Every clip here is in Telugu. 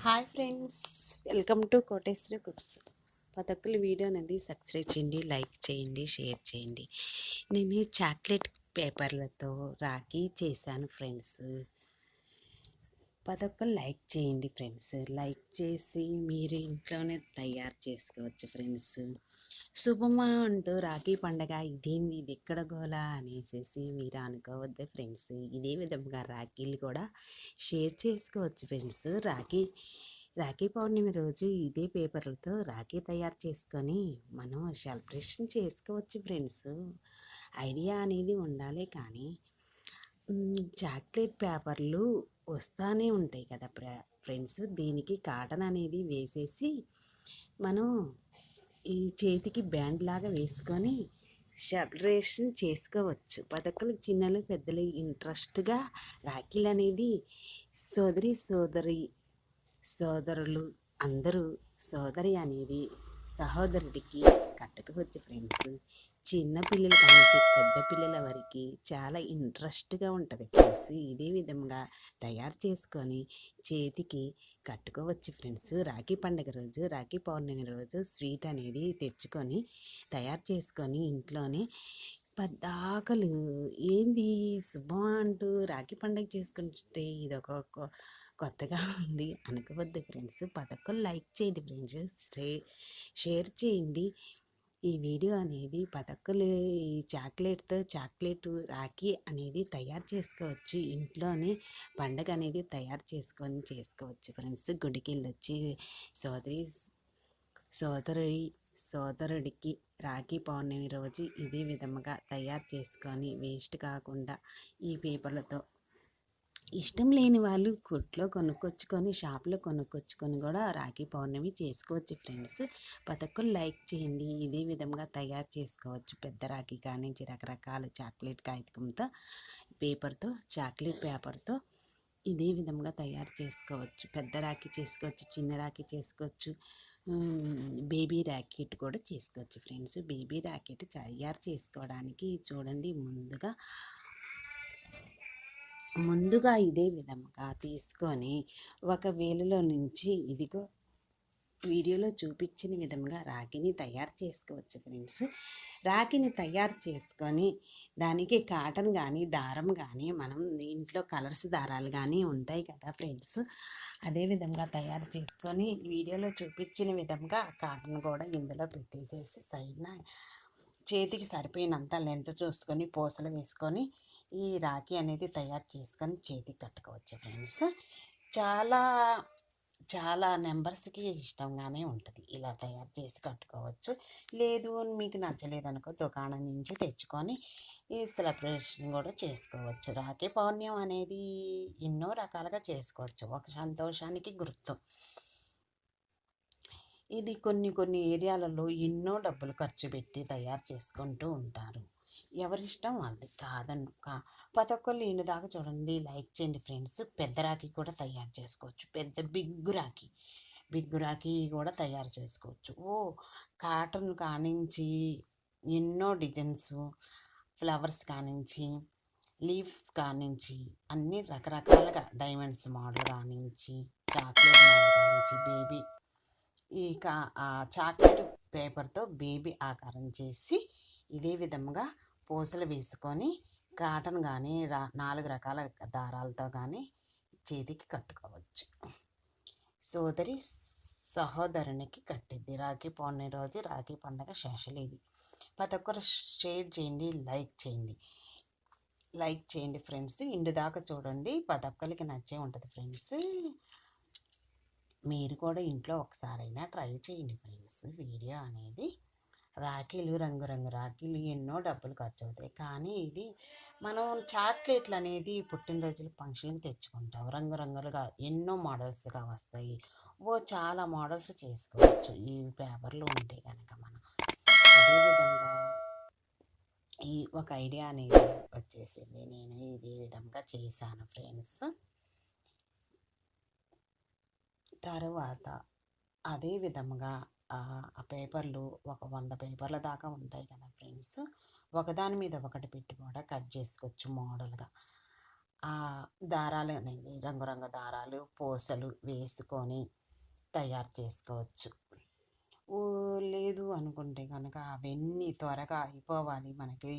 Hi friends, welcome to Koteswari cooks. ప్రతి ఒక్కరి వీడియో అనేది సబ్స్క్రైబ్ చేయండి, లైక్ చేయండి, షేర్ చేయండి. నేను చాక్లెట్ పేపర్లతో రాఖీ చేశాను ఫ్రెండ్స్. ప్రతి ఒక్కరు లైక్ చేయండి ఫ్రెండ్స్. లైక్ చేసి మీరు ఇంట్లోనే తయారు చేసుకోవచ్చు ఫ్రెండ్స్. శుభమా అంటూ రాఖీ పండగ ఇదేంది, ఇది ఎక్కడ గోలా అనేసి మీరు అనుకోవద్దు ఫ్రెండ్స్. ఇదే విధంగా రాఖీలు కూడా షేర్ చేసుకోవచ్చు ఫ్రెండ్స్. రాఖీ పౌర్ణమి రోజు ఇదే పేపర్లతో రాఖీ తయారు చేసుకొని మనం సెలబ్రేషన్ చేసుకోవచ్చు ఫ్రెండ్స్. ఐడియా అనేది ఉండాలి, కానీ చాక్లెట్ పేపర్లు వస్తూనే ఉంటాయి కదా ఫ్రెండ్స్. దీనికి కాటన్ అనేది వేసేసి మనం ఈ చేతికి బ్యాండ్ లాగా వేసుకొని సెలబ్రేషన్ చేసుకోవచ్చు. పదక్కలు చిన్నలు పెద్దలు ఇంట్రెస్ట్గా రాఖీలు అనేది సోదరులు అందరూ సోదరి అనేది సహోదరుడికి కట్టుకోవచ్చు ఫ్రెండ్స్. చిన్న పిల్లల నుంచి పెద్ద పిల్లల వరకు చాలా ఇంట్రెస్ట్గా ఉంటుంది ఫ్రెండ్స్. ఇదే విధంగా తయారు చేసుకొని చేతికి కట్టుకోవచ్చు ఫ్రెండ్స్. రాఖీ పండుగ రోజు, రాఖీ పౌర్ణమి రోజు స్వీట్ అనేది తెచ్చుకొని తయారు చేసుకొని ఇంట్లోనే పద్దాకలు ఏంది శుభం అంటూ రాఖీ పండుగ చేసుకుంటే ఇదొక కొత్తగా ఉంది అనుకోవద్దు ఫ్రెండ్స్. పదకొండు లైక్ చేయండి ఫ్రెండ్స్, షేర్ చేయండి. ఈ వీడియో అనేది పదక్కలు ఈ చాక్లెట్ రాఖీ అనేది తయారు చేసుకోవచ్చు. ఇంట్లోనే పండగ అనేది తయారు చేసుకోవచ్చు ఫ్రెండ్స్. గుడికి వెళ్ళొచ్చి సోదరుడికి రాఖీ పౌర్ణమి రోజు ఇదే విధముగా తయారు చేసుకొని వేస్ట్ కాకుండా ఈ పేపర్లతో ఇష్టం లేని వాళ్ళు కొట్లో కొనుక్కొచ్చుకొని షాప్లో కొనుక్కొచ్చుకొని కూడా రాఖీ పౌర్ణమి చేసుకోవచ్చు ఫ్రెండ్స్. పదకొండు లైక్ చేయండి. ఇదే విధంగా తయారు చేసుకోవచ్చు. పెద్ద రాఖీ కానించి రకరకాల చాక్లెట్ కాగితంతో చాక్లెట్ పేపర్తో ఇదే విధంగా తయారు చేసుకోవచ్చు. పెద్ద రాఖీ చేసుకోవచ్చు, చిన్న రాఖీ చేసుకోవచ్చు, బేబీ ర్యాకెట్ కూడా చేసుకోవచ్చు ఫ్రెండ్స్. బేబీ ర్యాకెట్ తయారు చేసుకోవడానికి చూడండి, ముందుగా ఇదే విధంగా తీసుకొని ఒక వేలులో నుంచి ఇదిగో వీడియోలో చూపించిన విధంగా రాఖీని తయారు చేసుకోవచ్చు ఫ్రెండ్స్. రాఖీని తయారు చేసుకొని దానికి కాటన్ కానీ దారం కానీ మనం ఇంట్లో కలర్స్ దారాలు కానీ ఉంటాయి కదా ఫ్రెండ్స్. అదే విధంగా తయారు చేసుకొని వీడియోలో చూపించిన విధంగా కాటన్ కూడా ఇందులో పెట్టేసేసి సైడ్న చేతికి సరిపోయినంత లెంత్ చూసుకొని పూసలు వేసుకొని ఈ రాఖీ అనేది తయారు చేసుకొని చేతికి కట్టుకోవచ్చు ఫ్రెండ్స్. చాలా చాలా నెంబర్స్కి ఇష్టంగానే ఉంటుంది. ఇలా తయారు చేసి కట్టుకోవచ్చు. లేదు మీకు నచ్చలేదనుకో దుకాణం నుంచి తెచ్చుకొని ఈ సెలబ్రేషన్ కూడా చేసుకోవచ్చు. రాఖీ పౌర్ణమి అనేది ఎన్నో రకాలుగా చేసుకోవచ్చు. ఒక సంతోషానికి గుర్తు. ఇది కొన్ని ఏరియాలలో ఎన్నో డబ్బులు ఖర్చు పెట్టి తయారు చేసుకుంటూ ఉంటారు. ఎవరిష్టం వాళ్ళది ప్రతి ఒక్కళ్ళు ఇంటి దాకా చూడండి, లైక్ చేయండి ఫ్రెండ్స్. పెద్ద రాఖీ కూడా తయారు చేసుకోవచ్చు. బిగ్గు రాఖీ కూడా తయారు చేసుకోవచ్చు. కాటన్ కానించి ఎన్నో డిజైన్స్, ఫ్లవర్స్ కానించి, లీవ్స్ కానించి అన్ని రకరకాలుగా డైమండ్స్ మోడల్ కానించి, చాక్లెట్ మోడల్ కానించి, బేబీ చాక్లెట్ పేపర్తో బేబీ ఆకారం చేసి ఇదే విధంగా పూసలు వేసుకొని కాటన్ కానీ 4 రకాల దారాలతో కానీ చేతికి కట్టుకోవచ్చు. సహోదరునికి కట్టిద్ది. రాఖీ పౌర్ణమి రోజు రాఖీ పండుగ స్పెషల్ ఇది. ప్రతి ఒక్కరు షేర్ చేయండి, లైక్ చేయండి ఫ్రెండ్స్. ఇంటి దాకా చూడండి, ప్రతి ఒక్కరికి నచ్చే ఉంటుంది ఫ్రెండ్స్. మీరు కూడా ఇంట్లో ఒకసారైనా ట్రై చేయండి ఫ్రెండ్స్. వీడియో అనేది రాఖీలు, రంగురంగు రాఖీలు ఎన్నో డబ్బులు ఖర్చు అవుతాయి, కానీ ఇది మనం చాక్లెట్లు అనేది పుట్టినరోజుల ఫంక్షన్కి తెచ్చుకుంటాం. రంగురంగులుగా ఎన్నో మోడల్స్గా వస్తాయి. చాలా మోడల్స్ చేసుకోవచ్చు ఈ పేపర్లు ఉంటే కనుక. మనం అదేవిధంగా ఈ ఒక ఐడియా అనేది వచ్చేసింది. నేను ఇదే విధంగా చేశాను ఫ్రెండ్స్. తర్వాత అదే విధంగా ఆ పేపర్లు ఒక 100 పేపర్ల దాకా ఉంటాయి కదా ఫ్రెండ్స్. ఒకదాని మీద ఒకటి పెట్టి కూడా కట్ చేసుకోవచ్చు మోడల్గా. ఆ దారాలు అనేవి రంగురంగు దారాలు పూసలు వేసుకొని తయారు చేసుకోవచ్చు. లేదు అనుకుంటే కనుక అవన్నీ త్వరగా అయిపోవాలి, మనకి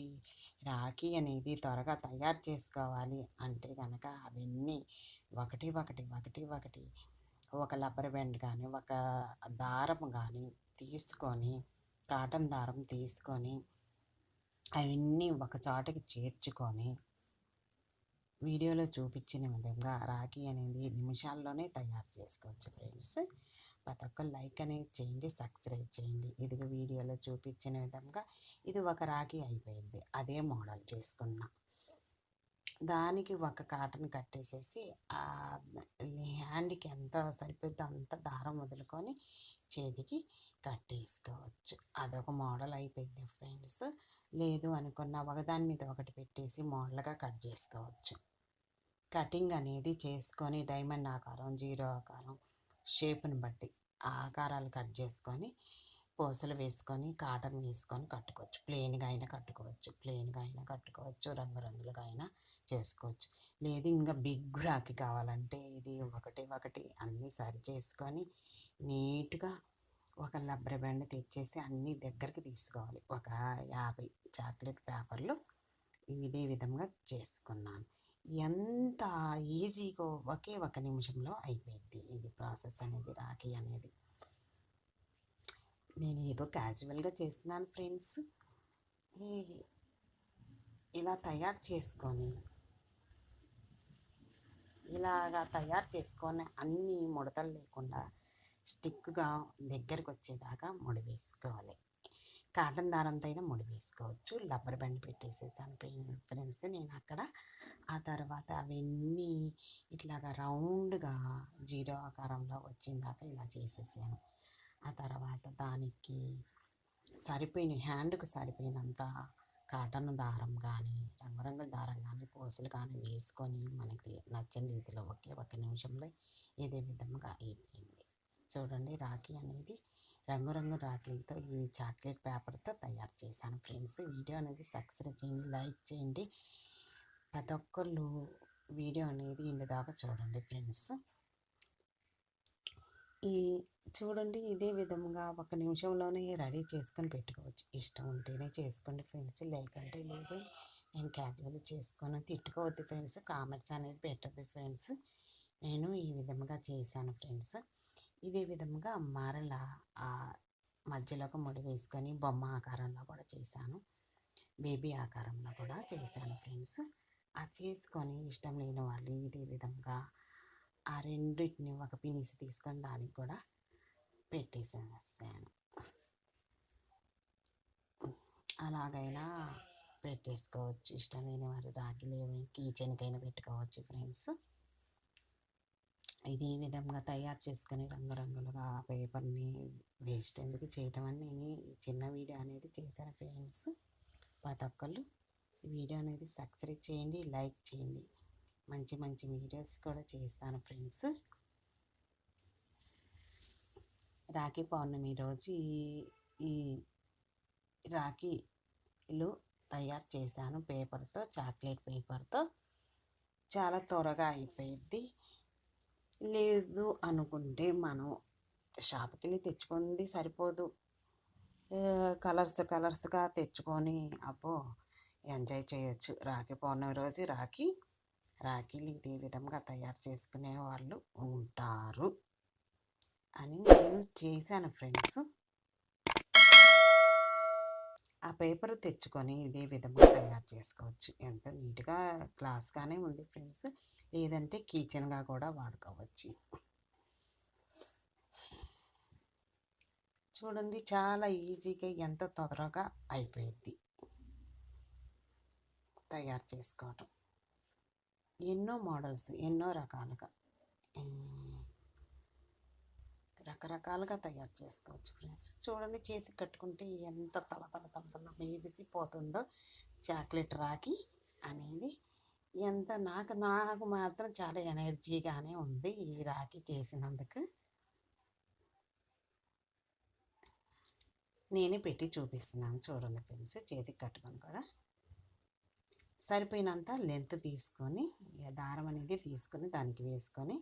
రాఖీ అనేది త్వరగా తయారు చేసుకోవాలి అంటే కనుక అవన్నీ ఒకటి ఒకటి ఒకటి ఒకటి ఒక రబ్బర్ బ్యాండ్ కానీ ఒక దారం కానీ తీసుకొని, కాటన్ దారం తీసుకొని అవన్నీ ఒక చోటకి చేర్చుకొని వీడియోలో చూపించిన విధంగా రాఖీ అనేది నిమిషాల్లోనే తయారు చేసుకోవచ్చు ఫ్రెండ్స్. ప్రతి ఒక్క లైక్ అనేది చేయండి, సబ్స్క్రైబ్ చేయండి. ఇదిగో వీడియోలో చూపించిన విధంగా ఇది ఒక రాఖీ అయిపోయింది. అదే మోడల్ చేసుకున్నా. దానికి ఒక కాటన్ కట్టేసేసి హ్యాండ్కి ఎంత సరిపోద్దో అంత దారం వదులుకొని చేతికి కట్టేసుకోవచ్చు. అదొక మోడల్ అయిపోయింది ఫ్రెండ్స్. లేదు అనుకున్న ఒకదాని మీద ఒకటి పెట్టేసి మోడల్గా కట్ చేసుకోవచ్చు. కటింగ్ అనేది చేసుకొని డైమండ్ ఆకారం, జీరో ఆకారం షేప్ని బట్టి ఆ ఆకారాలు కట్ చేసుకొని పూసలు వేసుకొని కాటన్ వేసుకొని కట్టుకోవచ్చు. ప్లెయిన్గా అయినా కట్టుకోవచ్చు, రంగురంగులుగా అయినా చేసుకోవచ్చు. లేదు ఇంకా బిగ్ రాఖీ కావాలంటే ఇది ఒకటి ఒకటి అన్నీ సరి చేసుకొని నీట్గా ఒక రబ్బర్ బ్యాండ్ తెచ్చేసి అన్నీ దగ్గరికి తీసుకోవాలి. ఒక 50 చాక్లెట్ పేపర్లు ఇదే విధంగా చేసుకున్నాను. ఎంత ఈజీగా ఒకే ఒక నిమిషంలో అయిపోయింది ఇది ప్రాసెస్ అనేది, రాఖీ అనేది. నేను ఏదో క్యాజువల్గా చేస్తున్నాను ఫ్రెండ్స్. ఇలా తయారు చేసుకొని అన్ని ముడతలు లేకుండా స్టిక్గా దగ్గరికి వచ్చేదాకా ముడి వేసుకోవాలి. కాటన్ దారంతో అయినా ముడి వేసుకోవచ్చు. రబ్బర్ బ్యాండ్ పెట్టేసేసాను ఫ్రెండ్స్ నేను అక్కడ. ఆ తర్వాత అవన్నీ ఇట్లాగా రౌండ్గా జీరో ఆకారంలో వచ్చిందాక ఇలా చేసేసాను. ఆ తర్వాత దానికి హ్యాండ్కు సరిపోయినంత కాటన్ దారం కానీ రంగురంగుల దారం కానీ పూసలు కానీ వేసుకొని మనకి నచ్చని రీతిలో ఒక నిమిషంలో ఇదే విధంగా అయిపోయింది. చూడండి, రాఖీ అనేది రంగురంగు రాఖీలతో ఈ చాక్లెట్ పేపర్తో తయారు చేశాను ఫ్రెండ్స్. వీడియో అనేది సబ్స్క్రైబ్ చేయండి, లైక్ చేయండి. ప్రతి ఒక్కళ్ళు వీడియో అనేది ఇంటి దాకా చూడండి ఫ్రెండ్స్. చూడండి, ఇదే విధంగా ఒక నిమిషంలోనే రెడీ చేసుకొని పెట్టుకోవచ్చు. ఇష్టం ఉంటేనే చేసుకోండి ఫ్రెండ్స్, లేకంటే లేదు. నేను క్యాజువల్ చేసుకొని తిట్టుకోవద్దు ఫ్రెండ్స్, కామెంట్స్ అనేది పెట్టద్దు ఫ్రెండ్స్. నేను ఈ విధంగా చేశాను ఫ్రెండ్స్. ఇదే విధంగా మరలా మధ్యలోకి ముడి వేసుకొని బొమ్మ ఆకారంలో కూడా చేశాను, బేబీ ఆకారంలో కూడా చేశాను ఫ్రెండ్స్. అది చేసుకొని ఇష్టం లేని వాళ్ళు ఇదే విధంగా ఆ రెండింటిని ఒక పినిసి తీసుకొని దానికి కూడా పెట్టేసేసాను. అలాగైనా పెట్టేసుకోవచ్చు. ఇష్టం లేని వారు రాఖీలు కీచెన్కైనా పెట్టుకోవచ్చు ఫ్రెండ్స్. ఇదే విధంగా తయారు చేసుకొని రంగురంగులుగా పేపర్ని వేస్ట్ ఎందుకు చేయటం అని నేను ఈ చిన్న వీడియో అనేది చేశాను ఫ్రెండ్స్. ప్రతి ఒక్కళ్ళు ఈ వీడియో అనేది సబ్స్క్రైబ్ చేయండి, లైక్ చేయండి. మంచి మంచి వీడియోస్ కూడా చేస్తాను ఫ్రెండ్స్. రాఖీ పౌర్ణమి రోజు ఈ రాఖీలు తయారు చేశాను పేపర్తో, చాక్లెట్ పేపర్తో. చాలా త్వరగా అయిపోయింది. లేదు అనుకుంటే మనం షాప్కి వెళ్ళి తెచ్చుకుంది సరిపోదు, కలర్స్గా తెచ్చుకొని ఎంజాయ్ చేయొచ్చు. రాఖీ పౌర్ణమి రోజు రాఖీలు ఇదే విధంగా తయారు చేసుకునే వాళ్ళు ఉంటారు అని నేను చేశాను ఫ్రెండ్స్. ఆ పేపర్ తెచ్చుకొని ఇదే విధంగా తయారు చేసుకోవచ్చు. ఎంత నీట్గా క్లాస్గానే ఉంది ఫ్రెండ్స్. లేదంటే కిచెన్గా కూడా వాడుకోవచ్చు. చూడండి, చాలా ఈజీగా ఎంత త్వరగా అయిపోయింది తయారు చేసుకోవటం. ఎన్నో మోడల్స్, ఎన్నో రకరకాలుగా తయారు చేసుకోవచ్చు ఫ్రెండ్స్. చూడండి, చేతికి కట్టుకుంటే ఎంత తల మెరిసిపోతుందో చాక్లెట్ రాఖీ అనేది. నాకు మాత్రం చాలా ఎనర్జీగానే ఉంది ఈ రాఖీ చేసినందుకు. నేనే పెట్టి చూపిస్తున్నాను చూడండి ఫ్రెండ్స్, చేతికి కట్టుకొని కూడా సరిపోయినంత లెంత్ తీసుకొని దారం అనేది తీసుకొని దానికి వేసుకొని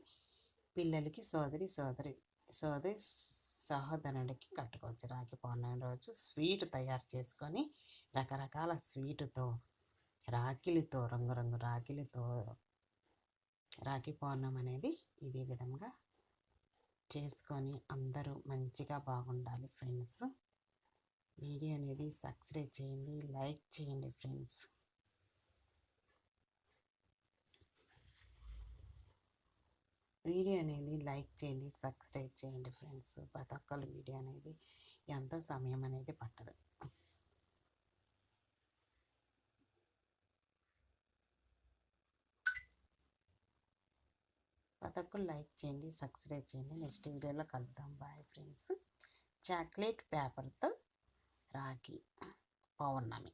పిల్లలకి సోదరి సహోదరుడికి కట్టుకోవచ్చు. రాఖీ పౌర్ణమి రోజు స్వీట్ తయారు చేసుకొని రకరకాల స్వీటుతో రాఖీలతో రంగురంగు రాఖీలతో రాఖీ పౌర్ణమి అనేది ఇదే విధంగా చేసుకొని అందరూ మంచిగా బాగుండాలి ఫ్రెండ్స్. వీడియో అనేది సబ్స్క్రైబ్ చేయండి, లైక్ చేయండి ఫ్రెండ్స్. వీడియో అనేది లైక్ చేయండి, సబ్స్క్రైబ్ చేయండి ఫ్రెండ్స్. ప్రతి ఒక్కరు వీడియో అనేది ఎంతో సమయం అనేది పట్టదు. ప్రతి ఒక్కరు లైక్ చేయండి, సబ్స్క్రైబ్ చేయండి. నెక్స్ట్ వీడియోలో కలుద్దాం. Bye friends. చాక్లెట్ పేపర్తో రాఖీ పౌర్ణమి.